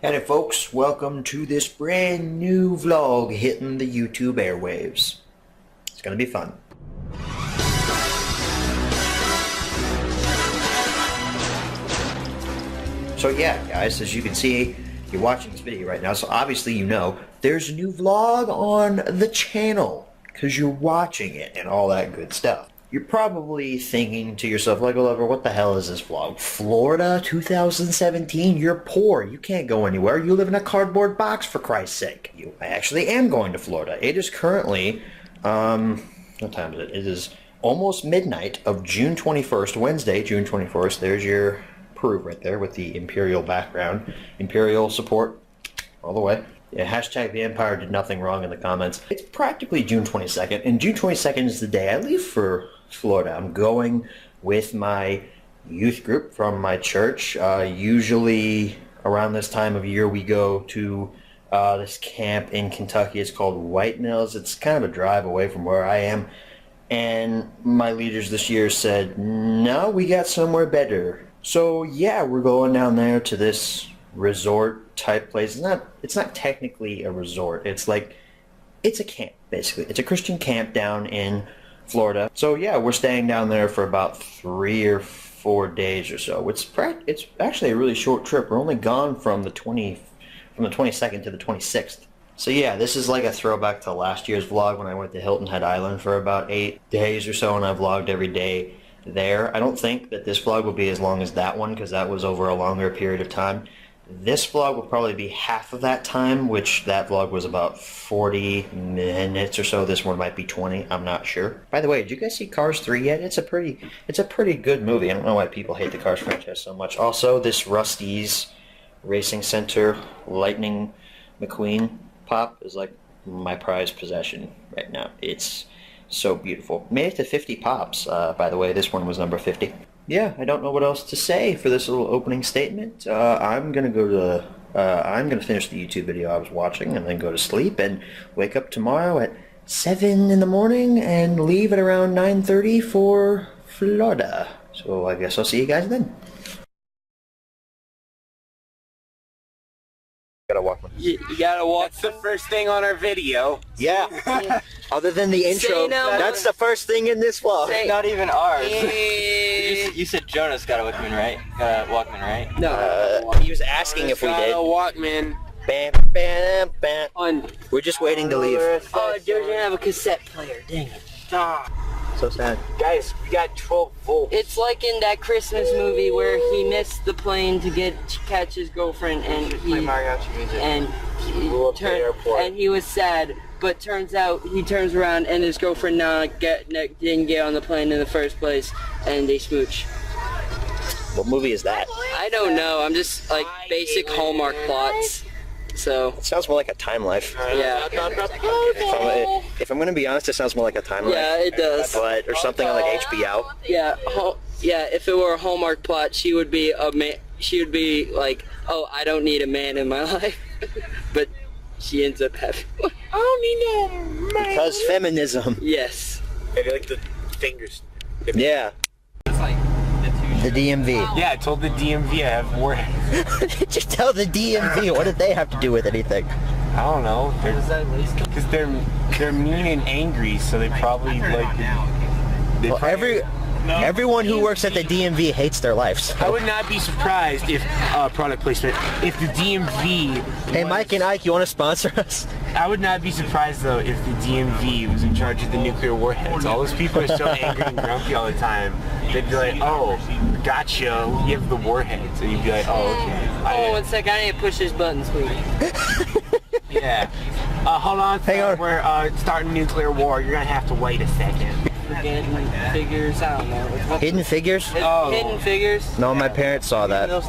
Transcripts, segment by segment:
Howdy folks, welcome to this brand new vlog hitting the YouTube airwaves. It's gonna be fun. So yeah guys, as you can see, you're watching this video right now, so obviously you know there's a new vlog on the channel because you're watching it and all that good stuff. You're probably thinking to yourself, Lego Lover, what the hell is this vlog? Florida 2017? You're poor. You can't go anywhere. You live in a cardboard box, for Christ's sake. I actually am going to Florida. It is currently, what time is it? It is almost midnight of June 21st, Wednesday, June 21st. There's your proof right there with the Imperial background. Imperial support all the way. Yeah, hashtag the Empire did nothing wrong in the comments. It's practically June 22nd, and June 22nd is the day I leave for Florida. I'm going with my youth group from my church. Usually around this time of year we go to this camp in Kentucky. It's called White Mills. It's kind of a drive away from where I am. And my leaders this year said, no, we got somewhere better. So yeah, we're going down there to this resort type place. It's not technically a resort. It's a camp, basically. It's a Christian camp down in Florida. So yeah, we're staying down there for about 3 or 4 days or so. It's actually a really short trip. We're only gone from the 22nd to the 26th. So yeah, this is like a throwback to last year's vlog when I went to Hilton Head Island for about 8 days or so, and I vlogged every day there. I don't think that this vlog will be as long as that one because that was over a longer period of time. This vlog will probably be half of that time, which that vlog was about 40 minutes or so. This one might be 20. I'm not sure. By the way, did you guys see Cars 3 yet? It's a pretty good movie. I don't know why people hate the Cars franchise so much. Also, this Rusty's Racing Center Lightning McQueen pop is like my prized possession right now. It's so beautiful. Made it to 50 pops, by the way. This one was number 50. Yeah, I don't know what else to say for this little opening statement. I'm gonna finish the YouTube video I was watching and then go to sleep and wake up tomorrow at 7 in the morning and leave at around 9:30 for Florida. So I guess I'll see you guys then. Gotta walk. You gotta walk. That's the first thing on our video. Yeah. Other than the intro, that's the first thing in this vlog. Not even ours. You said Jonah's got a Walkman, right? Got a Walkman, right? No. He was asking if we did. Got a Walkman. Bam, bam, bam. We're just waiting to leave. Oh, it doesn't have a cassette player. Dang it. So sad. Guys, we got 12 volts. It's like in that Christmas movie where he missed the plane to catch his girlfriend, and he was sad. But turns out he turns around and his girlfriend didn't get on the plane in the first place, and they smooch. What movie is that? I don't know. I'm just like basic Hallmark plots. So it sounds more like a Time Life. Yeah. If I'm gonna be honest, it sounds more like a Time Life. Yeah, it does. Or something like HBO. Yeah. Yeah. If it were a Hallmark plot, she would be a man. She would be like, oh, I don't need a man in my life, but she ends up having one. I don't need no man. Because feminism. Yes. Maybe like the fingers. Yeah. It's like the DMV. Yeah, I told the DMV I have more. Just tell the DMV. What did they have to do with anything? I don't know. Because they're mean and angry, so they probably Everyone who works at the DMV hates their lives. I would not be surprised if product placement. If the DMV. Hey, Mike and Ike, you want to sponsor us? I would not be surprised though if the DMV was in charge of the nuclear warheads. All those people are so angry and grumpy all the time. They'd be like, "Oh, gotcha. We have the warheads," and you'd be like, "Oh, okay." Oh, 1 second. I need to push this button, sweetie. Yeah. Hold on. Hang on. We're starting a nuclear war. You're gonna have to wait a second. Hidden Figures, I don't know. Hidden Figures? Oh. Hidden Figures? No, my parents saw that. Well,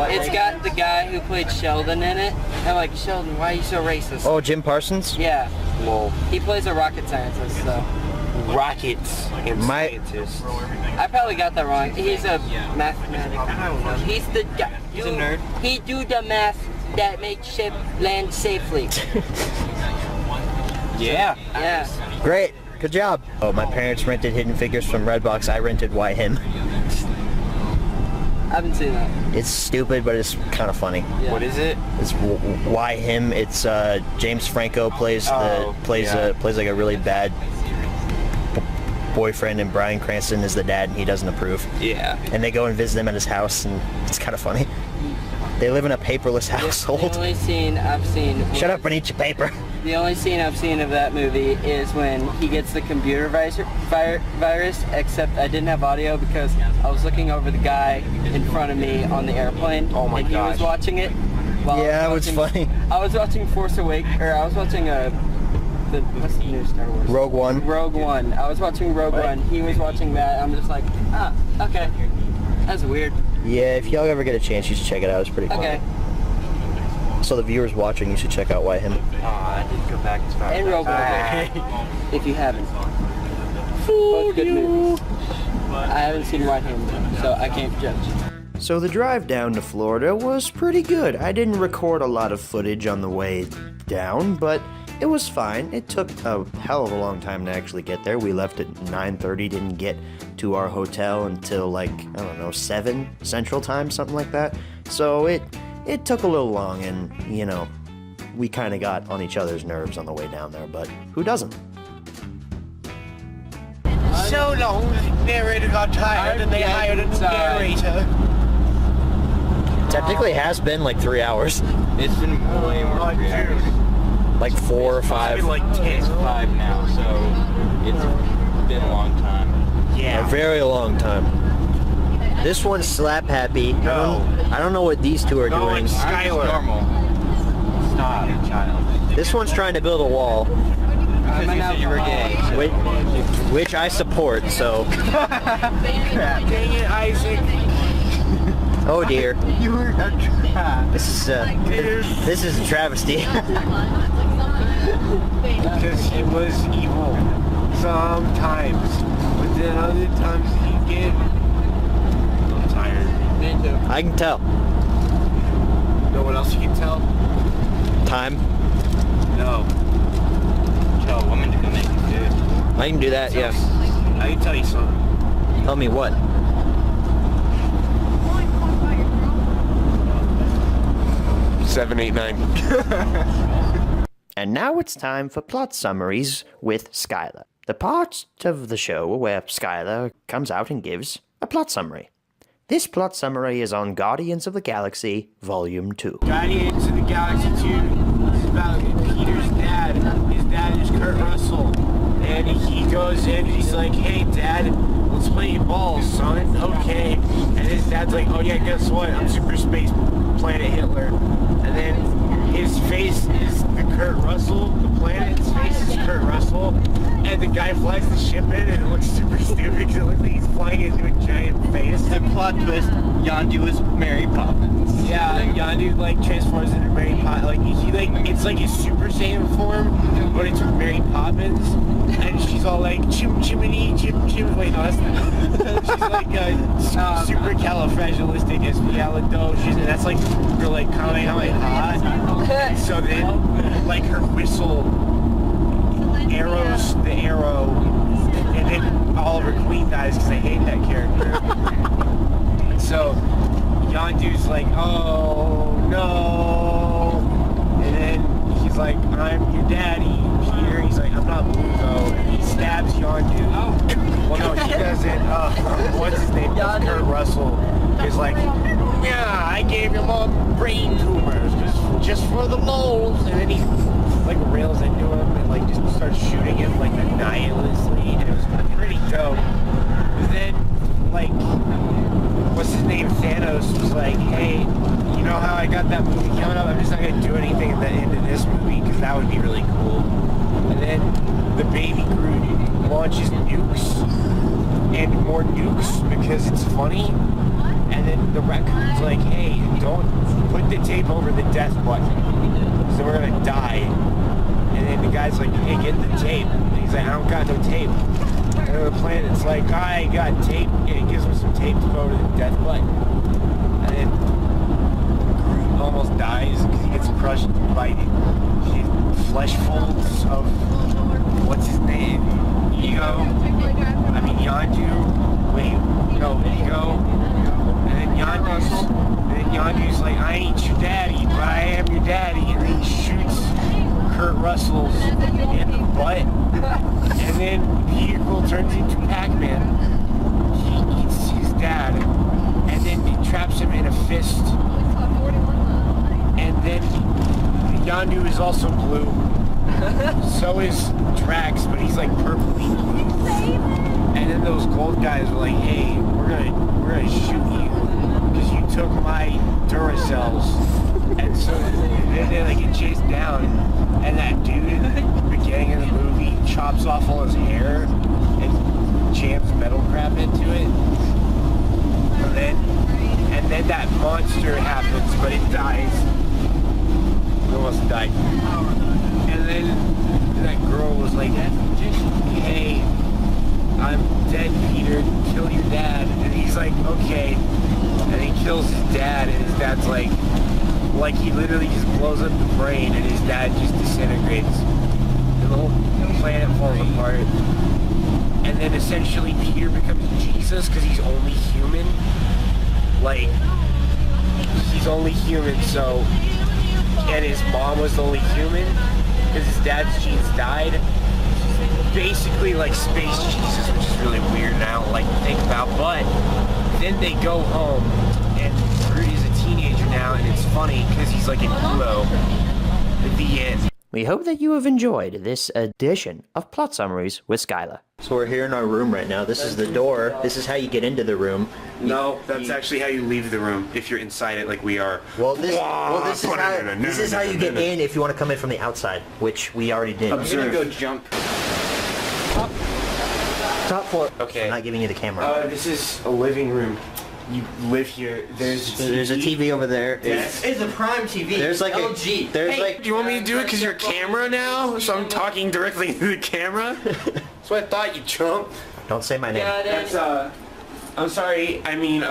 it's got the guy who played Sheldon in it. I'm like, Sheldon, why are you so racist? Oh, Jim Parsons? Yeah. Well, he plays a rocket scientist, so. Rockets and scientists. I probably got that wrong. He's a mathematician. I don't know. He's the guy. He's a nerd. He do the math that makes ship land safely. Yeah. Yeah. Great. Good job. Oh, my parents rented Hidden Figures from Redbox. I rented Why Him. haven't seen that. It's stupid, but it's kind of funny. Yeah. What is it? It's why him. It's James Franco plays Oh, plays like a really bad boyfriend, and Bryan Cranston is the dad, and he doesn't approve. Yeah. And they go and visit him at his house, and it's kind of funny. They live in a paperless household. The only scene I've seen. Shut up and eat your paper. The only scene I've seen of that movie is when he gets the computer virus, except I didn't have audio because I was looking over the guy in front of me on the airplane. Oh my and he was gosh. watching it. While Yeah, I it was was watching, funny. I was watching Force Awakens, or I was watching what's the new Star Wars? Rogue One. Rogue One. I was watching Rogue One. He was watching that. I'm just like, okay. That's weird. Yeah, if y'all ever get a chance, you should check it out. It's pretty funny. Okay. So the viewers watching, you should check out Why Him. Oh, I didn't go back as far And as Rogue that. One. If you haven't. Both good movies. I haven't seen White Him, so I can't judge. So the drive down to Florida was pretty good. I didn't record a lot of footage on the way down, but it was fine. It took a hell of a long time to actually get there. We left at 9:30, didn't get to our hotel until like, I don't know, 7 Central Time, something like that. So it took a little long, and, you know, we kind of got on each other's nerves on the way down there, but who doesn't? So long, the narrator got tired and they hired a narrator. Technically, it has been like 3 hours. It's been way more than 3 hours. Like 4 or It's 5. been like 10 to 5 now, so it's been a long time. A very long time. This one's slap happy. No. I don't know what these two are No, doing. it's Skylar. Normal. Stop, child. This one's trying to build a wall, Because you said you were gay. which I support, so. Dang it, Isaac. Oh dear. You were a trap. This is a travesty. Because he was evil. Sometimes. But then other times he get... I'm tired. Me too. I can tell. Know what else you can tell? Time. No. Tell a woman to go make you food. I can do that, yes. I can tell you something. Tell me what? Seven, 8, 9. And now it's time for plot summaries with Scylla. The part of the show where Scylla comes out and gives a plot summary. This plot summary is on Guardians of the Galaxy Volume 2. Guardians of the Galaxy 2 is about Peter's dad. His dad is Kurt Russell. And he goes in and he's like, hey dad, let's play ball, son. Okay. And his dad's like, oh yeah, guess what? I'm Super Space Planet Hitler. And then his face is the Kurt Russell, the planet's face is Kurt Russell. And the guy flies the ship in and it looks super stupid because it looks like he's flying into a giant face. The plot twist, Yondu is Mary Poppins. Yeah, Yondu like transforms into Mary Poppins. Like he like it's like his Super Saiyan form, but it's Mary Poppins, and she's all like chim chimney chim chim. Wait, no, that's not. She's like super califragilisticexpialidocious, and that's like for like coming out like hot. So then like her whistle arrows the arrow, and then Oliver Queen dies because I hate that character. And so Yondu's like, oh no, and then he's like, I'm your daddy, Peter. He's like, I'm not Bluto, and he stabs Yondu. Well, no, he doesn't. What's his name? Kurt Russell is like, yeah, I gave your mom brain tumors just for the lols, and then he like rails into him and like just starts shooting him like annihilously, and it was pretty dope. But then like, what's his name, Thanos was like, hey, you know how I got that movie coming up? I'm just not gonna do anything at the end of this movie because that would be really cool. And then the baby Groot launches nukes and more nukes because it's funny. And then the raccoon's like, hey, don't put the tape over the death button, so we're gonna die. And then the guy's like, hey, get the tape. And he's like, I don't got no tape. And then the planet's like, I got tape. And he gives him some tape to go over the death button. And then Groot almost dies because he gets crushed by the flesh folds of, what's his name? Ego. I mean, Yondu. Wait, no, Ego. And then Yondu's like, I ain't your daddy, but I am your daddy, and then he shoots Kurt Russell's in the butt, and then Peter Quill turns into Pac-Man. He eats his dad, and then he traps him in a fist, and then Yondu is also blue. So is Drax, but he's like purpley blue. And then those gold guys were like, hey, we're gonna shoot you because you took my Duracells. And so then they like get chased down, and that dude at the beginning of the movie chops off all his hair and jams metal crap into it. And then that monster happens, but it dies. It almost died. And then that girl was like, hey, I'm dead, Peter, kill your dad. And he's like, okay. And he kills his dad, and his dad's like he literally just blows up the brain, and his dad just disintegrates. And the whole planet falls apart. And then essentially Peter becomes Jesus because he's only human. Like, he's only human, so... And his mom was the only human because his dad's genes died. Basically like space Jesus, which is really weird and I don't like to think about. But then they go home and Groot is a teenager now, and it's funny because he's like an emo at the end. We hope that you have enjoyed this edition of Plot Summaries with Scylla. So we're here in our room right now. This is the door. This is how you get into the room. No, that's actually how you leave the room if you're inside it like we are. This is how you get in if you want to come in from the outside, which we already did. I'm gonna go jump. Top floor. Okay. I'm not giving you the camera. This is a living room. You live here. There's a TV over there. It's a prime TV. There's like LG. There's do you want me to do it because you're a camera now? So I'm talking directly to the camera? That's what I thought, you chump. Don't say my name. That's, I'm sorry, I mean,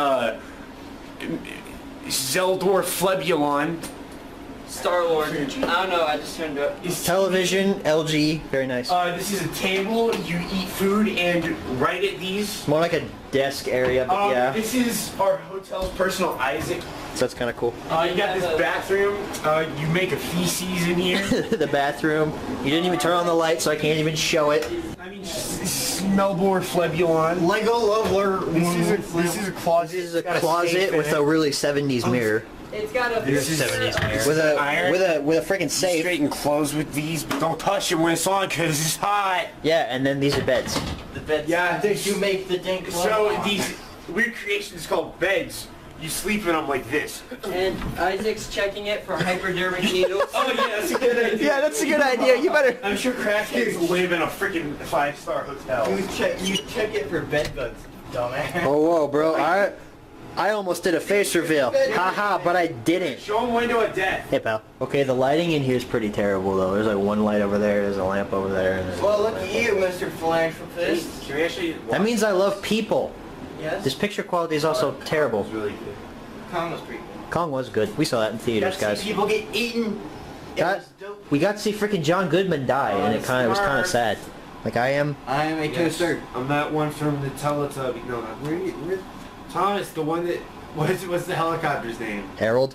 Zeldor Flebulon. Star-Lord. I don't know, I just turned it up. Television, LG, very nice. This is a table, you eat food and write at these. More like a desk area, but yeah. This is our hotel's personal Isaac. So that's kind of cool. You got this bathroom, you make a feces in here. The bathroom. You didn't even turn on the light, so I can't even show it. I mean, Smelbor Flebulon. Lego Loveler. This is a closet. This is a closet with a really 70s mirror. It's got a... This is 70s mirror. With a freaking safe. Straighten clothes with these, but don't touch it when it's on because it's hot. Yeah, and then these are beds. The beds. Yeah, You make the dink. So these weird creations called beds. You sleep in them like this. And Isaac's checking it for hypodermic needles. Oh yeah, that's a good idea. Yeah, that's a good idea. You better. I'm sure crackheads live in a freaking 5-star hotel. You check it for bed bugs, dumbass. Oh, whoa, bro. I almost did a face reveal. Haha, but I didn't. Show them window of death. Hey, pal. Okay, the lighting in here is pretty terrible, though. There's like one light over there, there's a lamp over there. And Well, look at you, Mr. Philanthropist. Can we actually that means I love people. Yes? This picture quality is also terrible. It's really good. Kong was pretty cool. Kong was good. We saw that in theaters, guys. People get eaten. We got to see freaking John Goodman die, and it was kind of sad. Like I am. I am a toaster. I'm that one from the Teletubby. No, where Thomas, the one that what's the helicopter's name? Harold.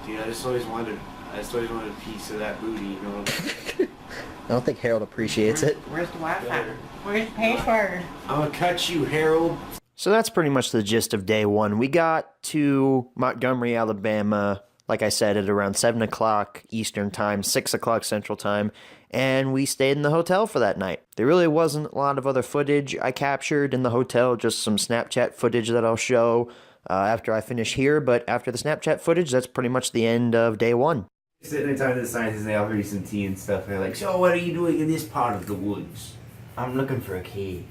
Dude, I just always wanted a piece of that booty, you know. I don't think Harold appreciates it. Where's the Wi-Fi? Where's the password? I'm gonna cut you, Harold. So that's pretty much the gist of day one. We got to Montgomery, Alabama, like I said, at around 7 o'clock Eastern time, 6 o'clock Central time, and we stayed in the hotel for that night. There really wasn't a lot of other footage I captured in the hotel, just some Snapchat footage that I'll show after I finish here, but after the Snapchat footage, that's pretty much the end of day one. Sitting and talking to the scientists, they offer you some tea and stuff, and they're like, so what are you doing in this part of the woods? I'm looking for a key.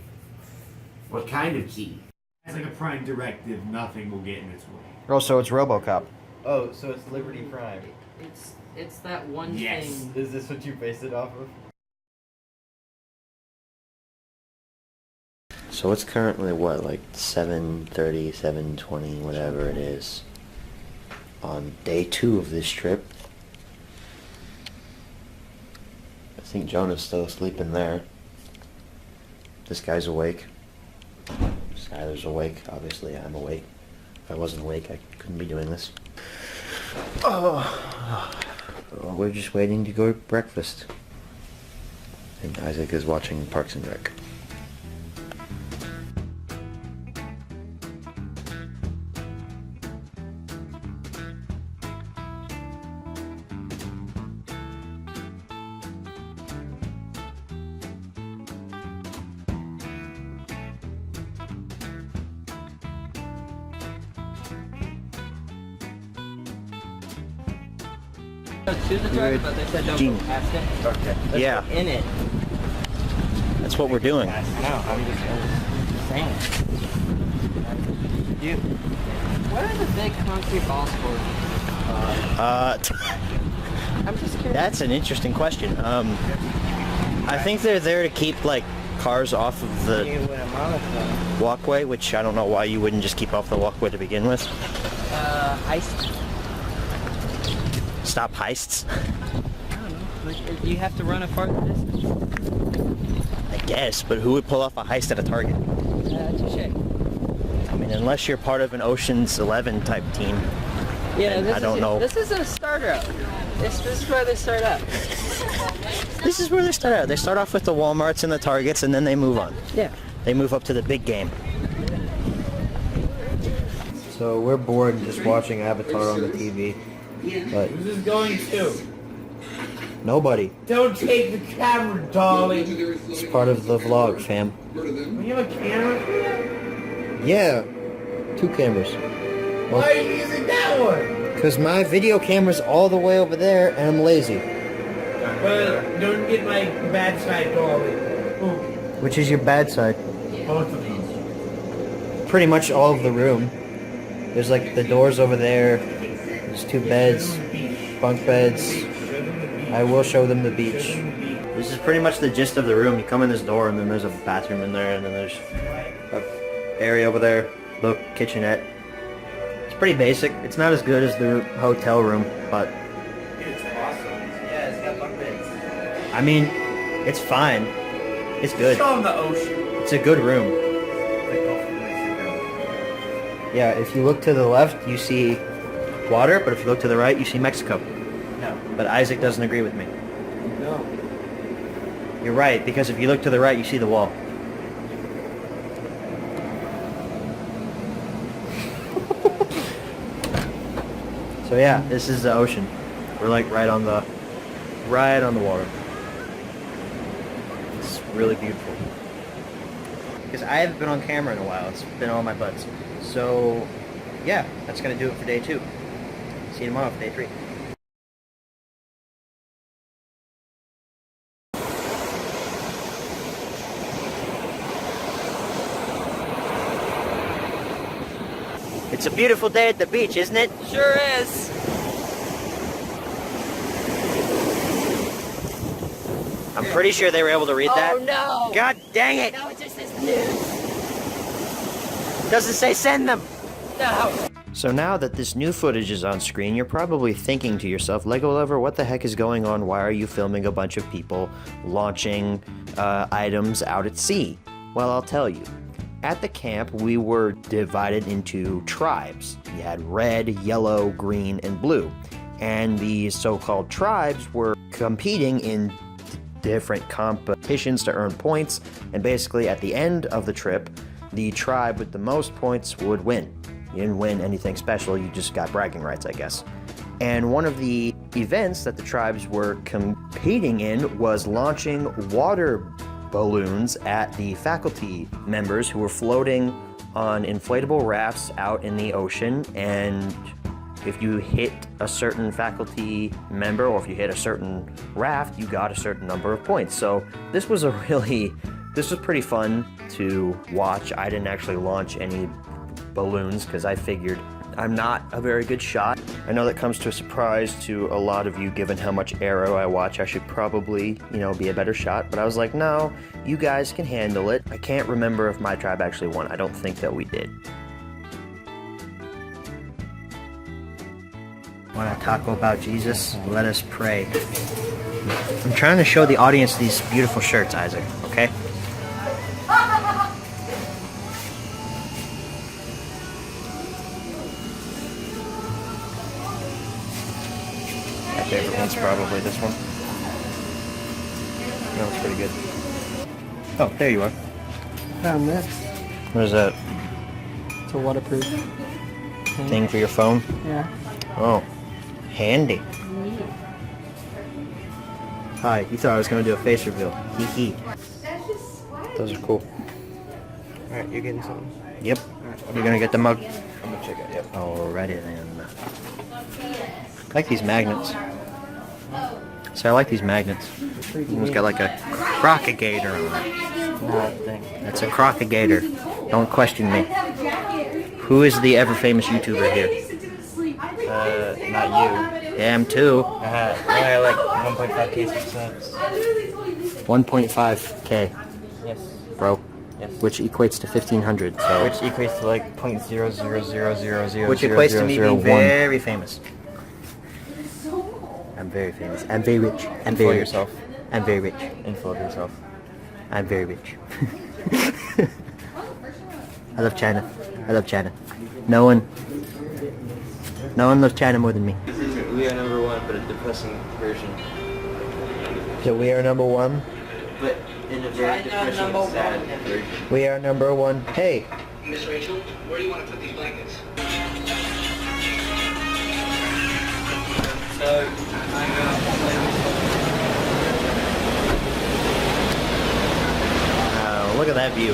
What kind of key? It's like a prime directive, nothing will get in its way. Oh, so it's RoboCop. Oh, so it's Liberty Prime. It's that one Yes. thing. Is this what you based it off of? So it's currently what, like 7:30, 7:20, whatever it is, on day 2 of this trip. I think Jonah's still sleeping there. This guy's awake. Skylar's awake. Obviously, I'm awake. If I wasn't awake, I couldn't be doing this. Oh, we're just waiting to go to breakfast. And Isaac is watching Parks and Rec. To the target, but they said don't go past it. Okay. Yeah. In it. That's what we're doing. No, I'm just saying. What are the big concrete balls for? I'm just curious. That's an interesting question. I think they're there to keep like cars off of the walkway, which I don't know why you wouldn't just keep off the walkway to begin with. Heist. Stop heists. I don't know. Like, you have to run a far distance. I guess, but who would pull off a heist at a Target? Touche. I mean, unless you're part of an Ocean's 11 type team. Yeah, I don't know. This is a starter out. This is where they start out. This is where they start out. They start off with the Walmarts and the Targets, and then they move on. Yeah. They move up to the big game. So we're bored just watching Avatar on the TV. But Who's this going to? nobody. Don't take the camera, darling. It's part of the vlog, fam. You have a camera? Yeah, 2 cameras. Why are you using that one? Because my video camera's all the way over there, and I'm lazy. Well, don't get my bad side, darling. Ooh, Which is your bad side? both of them. Pretty much all of the room. There's like the doors over there. There's 2 beds, bunk beds. I will show them the beach. This is pretty much the gist of the room. You come in this door, and then there's a bathroom in there, and then there's an area over there, the kitchenette. It's pretty basic. It's not as good as the hotel room, but It's awesome. Yeah, it's got bunk beds. I mean, it's fine. It's good. Show them the ocean. It's a good room. Like Gulf of Mexico. Yeah, if you look to the left, you see water, but if you look to the right, you see Mexico. No. But Isaac doesn't agree with me. No. You're right, because if you look to the right, you see the wall. So yeah, this is the ocean. We're like right on the water. It's really beautiful. Because I haven't been on camera in a while. It's been on my butts. So yeah, that's gonna do it for day 2. See you tomorrow for day 3. It's a beautiful day at the beach, isn't it? Sure is. I'm pretty sure they were able to read that. Oh no! God dang it! No, it just says news. Doesn't say send them! No. So now that this new footage is on screen, you're probably thinking to yourself, Lego Lover, what the heck is going on? Why are you filming a bunch of people launching items out at sea? Well, I'll tell you. At the camp, we were divided into tribes. You had red, yellow, green, and blue. And these so-called tribes were competing in different competitions to earn points. And basically, at the end of the trip, the tribe with the most points would win. You didn't win anything special, you just got bragging rights, I guess. And one of the events that the tribes were competing in was launching water balloons at the faculty members who were floating on inflatable rafts out in the ocean, and if you hit a certain faculty member or if you hit a certain raft, you got a certain number of points. So this was pretty fun to watch. I didn't actually launch any balloons because I figured I'm not a very good shot. I know that comes to a surprise to a lot of you given how much Arrow I watch. I should probably, be a better shot, but I was like, no, you guys can handle it. I can't remember if my tribe actually won. I don't think that we did. Want to talk about Jesus? Let us pray. I'm trying to show the audience these beautiful shirts, Isaac, okay? It's probably this one. No, it's pretty good. Oh, there you are. Found this. What is that? It's a waterproof Thing for your phone? Yeah. Oh, handy. Hi, you thought I was going to do a face reveal. Hee hee. Those are cool. Alright, you're getting something? Yep. You're going to get the mug? I'm gonna check it, yep. Alrighty then. I like these magnets. So I like these magnets. It's got like a crocagator on it. That's a crocagator. Don't question me. Who is the ever famous YouTuber here? Not you. Damn, too. I had like 1.5k subs. 1.5k, Yes. bro. Yes. Which equates to 1,500. So. Which equates to like 0.0000000. Which equates to me being very famous. I'm very famous. I'm very rich. I'm very rich. yourself. I'm very rich. Info of yourself. I'm very rich. I love China. I love China. No one loves China more than me. We are number one, but a depressing version. So we are number one. But in a very depressing, sad version. We are number one. Hey. Miss Rachel, where do you want to put these blankets? Look at that view.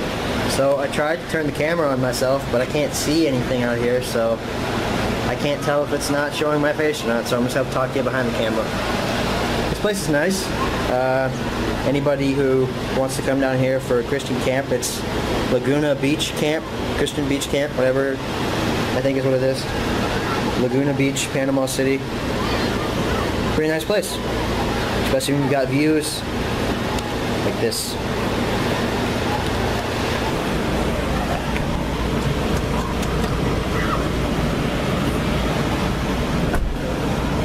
So I tried to turn the camera on myself, but I can't see anything out here, so I can't tell if it's not showing my face or not, so I'm just going to talk to you behind the camera. This place is nice. Anybody who wants to come down here for a Christian camp, it's Laguna Beach Camp, Christian Beach Camp, whatever I think is what it is. Laguna Beach, Panama City. Pretty nice place. Especially when you've got views like this.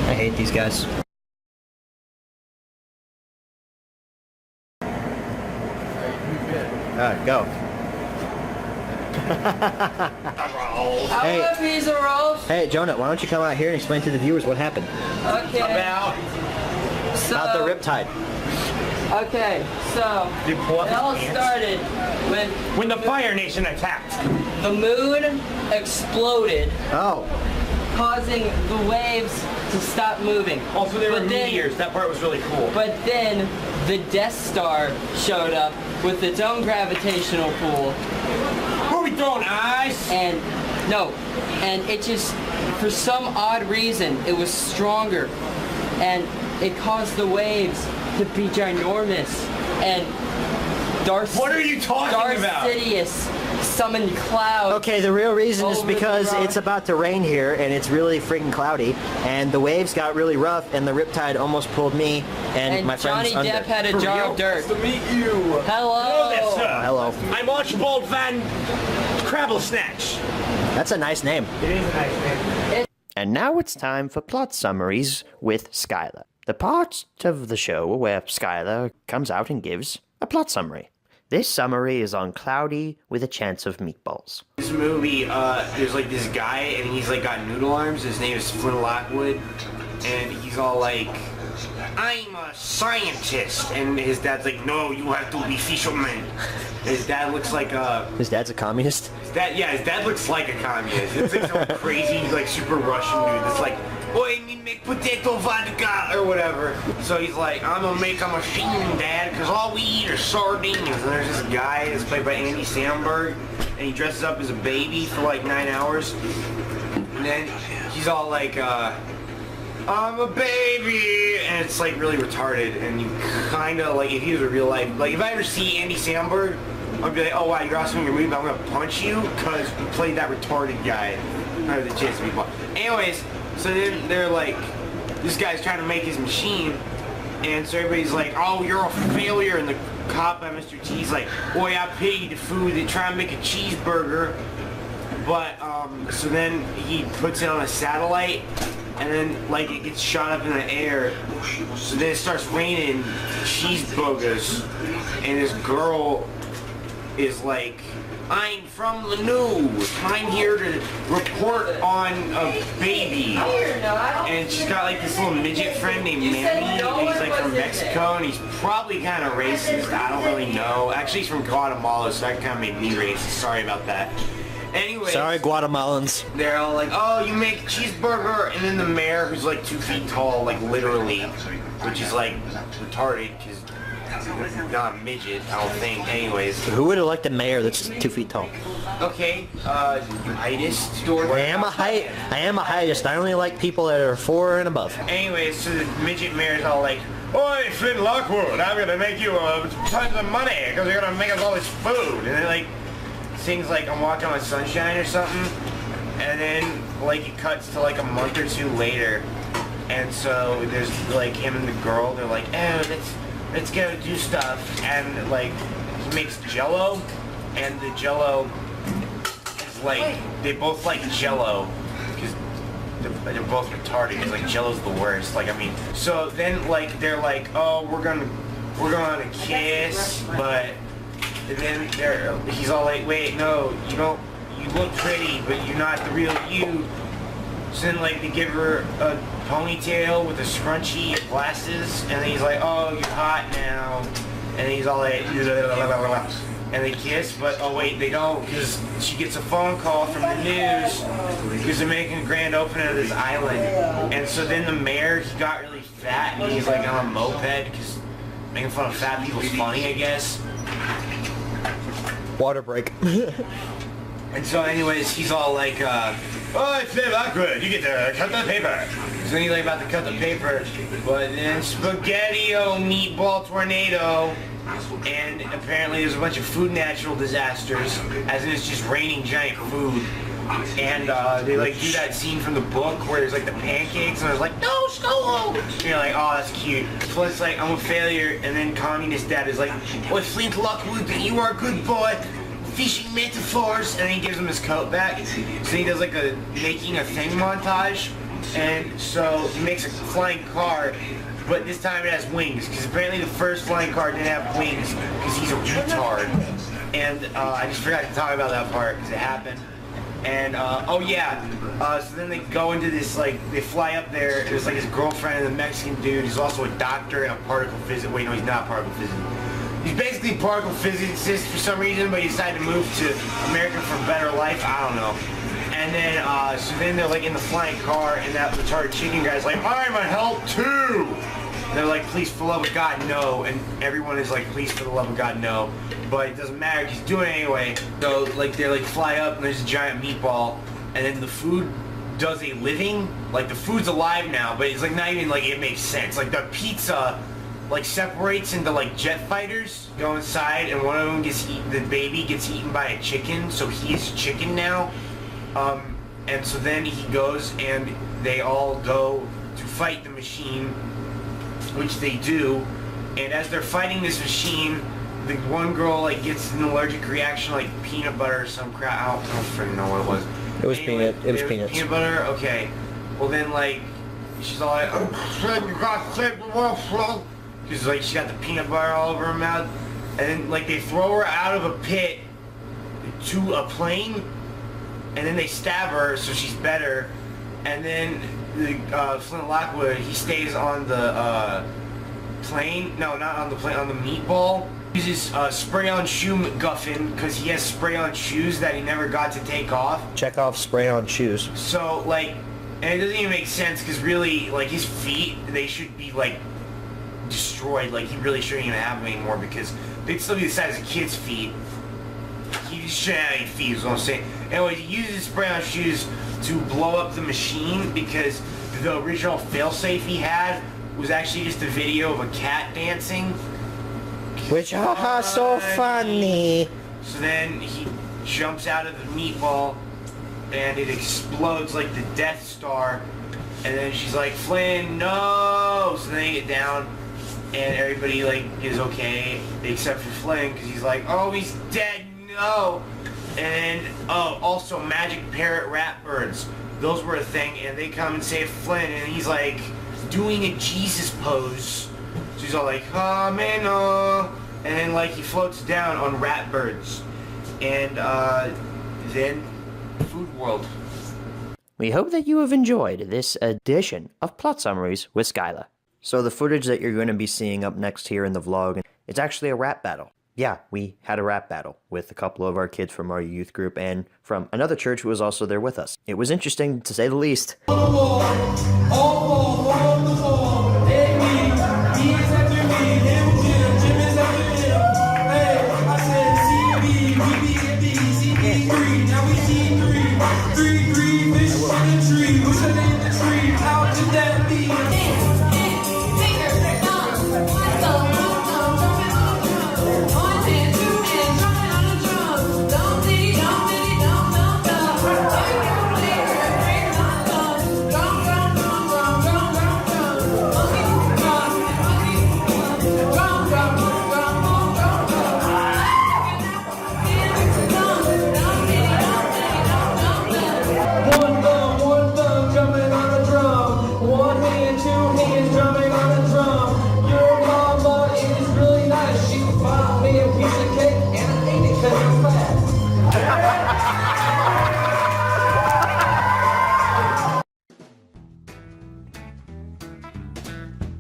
I hate these guys. Alright, go. I want a piece of rolls. Hey, Jonah, why don't you come out here and explain to the viewers what happened? Okay. About the riptide. Okay, so it all started when the Fire Nation attacked. the moon exploded, Oh. causing the waves to stop moving. Also, there were But then- meteors. That part was really cool. But then the Death Star showed up with its own gravitational pull, Who are we throwing ice? and it just, for some odd reason, it was stronger, and it caused the waves to be ginormous, and What are you talking about? Sidious summoned clouds. Okay, the real reason is Over the because rock. it's about to rain here and it's really freaking cloudy and the waves got really rough and the riptide almost pulled me and my friends Johnny under. Depp had a jar of dirt. Nice to meet you. Hello. Hello. I'm Archibald Van Crabble Snatch. That's a nice name. It is a nice name. And now it's time for plot summaries with Scylla. The part of the show where Scylla comes out and gives a plot summary. This summary is on Cloudy with a Chance of Meatballs. This movie, there's like this guy and he's like got noodle arms. His name is Flint Lockwood, and he's all like, "I'm a scientist," and his dad's like, "No, you have to be fisherman." His dad looks like His dad's a communist? his dad looks like a communist. It's like some crazy, like super Russian dude that's like, "Boy, me make potato vodka," or whatever. So he's like, "I'm gonna make a machine, Dad, because all we eat are sardines." And there's this guy that's played by Andy Samberg, and he dresses up as a baby for like 9 hours. And then he's all like, "I'm a baby," and it's like really retarded. And you kind of like, if he was a real life, like if I ever see Andy Samberg, I'd be like, "Oh wow, you're awesome in your movie, but I'm gonna punch you because you played that retarded guy." I have the chance to be punched. Anyways, so then they're like, this guy's trying to make his machine, and so everybody's like, "Oh, you're a failure," and the cop by Mr. T's like, "Boy, I paid the food to try and make a cheeseburger," but so then he puts it on a satellite, and then like it gets shot up in the air, so then it starts raining cheeseburgers, and this girl is like, I'm from the news. I'm here to report on a baby. And she's got like this little midget friend named Manny. And he's like from Mexico, and he's probably kind of racist. I don't really know. Actually, he's from Guatemala, so that kind of made me racist. Sorry about that. Anyway, Sorry, Guatemalans. they're all like, oh, you make cheeseburger, and then the mayor, who's like 2 feet tall, like literally, which is like retarded, because not a midget, I don't think. Anyways, Who would elect a mayor that's 2 feet tall? okay, heightist. I am a heightist. I only like people that are 4 and above. Anyways, so the midget mayor's all like, oi, Flint Lockwood, I'm gonna make you tons of money, because you're gonna make us all this food. And then like, sings like I'm walking on sunshine or something, and then like it cuts to like a month or 2 later, and so there's like him and the girl, they're like, oh, let's go do stuff, and like he makes Jello, and the Jello is like, they both like Jello because they're both retarded, because like Jello's the worst. Like, I mean, so then like they're like, oh, we're gonna kiss, but and then he's all like, wait, no, you look pretty, but you're not the real you. So then like they give her a ponytail with a scrunchie and glasses, and then he's like, oh, you're hot now. And he's all like, and they kiss, but oh wait, they don't, because she gets a phone call from the news because they're making a grand opening of this island. And so then the mayor, he got really fat, and he's like on a moped, because making fun of fat people's funny, I guess. Water break. And so anyways, he's all like, oh, it's very awkward, you get to cut the paper. So then he's like about to cut the paper, but then spaghetti-o meatball tornado, and apparently there's a bunch of food natural disasters, as in it's just raining giant food. And they like do that scene from the book where there's like the pancakes, and I was like, no, Scylla! And you're like, oh, that's cute. Plus like, I'm a failure, and then communist dad is like, oh, Flint Lockwood, you are a good boy. Fishing metaphors, and then he gives him his coat back. So he does like a making a thing montage, and so he makes a flying car, but this time it has wings, because apparently the first flying car didn't have wings because he's a retard. And I just forgot to talk about that part because it happened. And oh yeah, so then they go into this, like, they fly up there, there's like his girlfriend and the Mexican dude, he's also a doctor and a particle physicist. Wait, no, he's not a particle physicist. He's basically a particle physicist for some reason, but he decided to move to America for a better life. I don't know. And then, so then they're like in the flying car, and that retarded chicken guy's like, I'm a help too! And they're like, please, for the love of God, no. And everyone is like, please, for the love of God, no. But it doesn't matter, he's doing it anyway. So, like, they're like, fly up, and there's a giant meatball, and then the food does a living. Like, the food's alive now, but it's like not even like it makes sense. Like, the pizza like separates into like jet fighters, go inside, and one of them gets eaten, the baby gets eaten by a chicken, so he's chicken now. And so then he goes and they all go to fight the machine, which they do, and as they're fighting this machine, the one girl like gets an allergic reaction, like peanut butter or some crap. I don't freaking know what it was. It was anyway, peanut. It was peanuts. Peanut butter. Okay. Well then, like, she's all like, because like she got the peanut butter all over her mouth, and then like they throw her out of a pit to a plane, and then they stab her so she's better, and then the Flint Lockwood, he stays on the plane. No, not on the plane, on the meatball. He uses spray-on shoe MacGuffin because he has spray-on shoes that he never got to take off. Check off spray-on shoes. So like, and it doesn't even make sense because really, like, his feet, they should be like destroyed. Like, he really shouldn't even have them anymore because they'd still be the size of kids' feet. He shouldn't have any feet, is what I'm saying. Anyway, he uses spray-on shoes to blow up the machine because the original failsafe he had was actually just a video of a cat dancing. Which, haha, so funny. So then he jumps out of the meatball and it explodes like the Death Star. And then she's like, Flynn, no! So then they get down and everybody like is okay except for Flynn because he's like, oh, he's dead, no! And oh, also magic parrot rat birds. Those were a thing, and they come and save Flynn, and he's like doing a Jesus pose. So he's all like, and then like he floats down on rat birds. and then Food World. We hope that you have enjoyed this edition of Plot Summaries with Scylla. So the footage that you're going to be seeing up next here in the vlog, it's actually a rap battle. Yeah, we had a rap battle with a couple of our kids from our youth group and from another church who was also there with us. It was interesting, to say the least.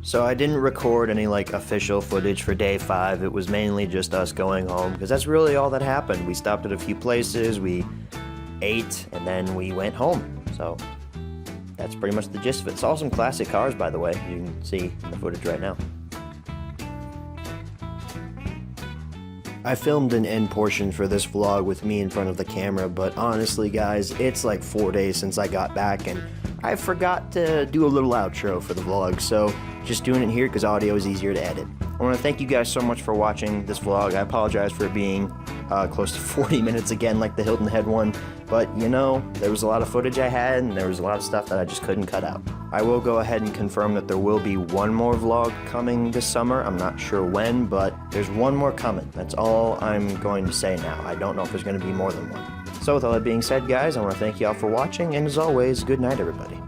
So I didn't record any official footage for day 5. It was mainly just us going home because that's really all that happened. We stopped at a few places, we ate, and then we went home. So that's pretty much the gist of it. It's all some classic cars, by the way. You can see in the footage right now. I filmed an end portion for this vlog with me in front of the camera, but honestly guys, it's like 4 days since I got back and I forgot to do a little outro for the vlog, so just doing it here because audio is easier to edit. I want to thank you guys so much for watching this vlog. I apologize for it being close to 40 minutes again like the Hilton Head one, but you know, there was a lot of footage I had and there was a lot of stuff that I just couldn't cut out. I will go ahead and confirm that there will be one more vlog coming this summer. I'm not sure when, but there's one more coming. That's all I'm going to say now. I don't know if there's going to be more than one. So with all that being said, guys, I want to thank you all for watching, and as always, good night, everybody.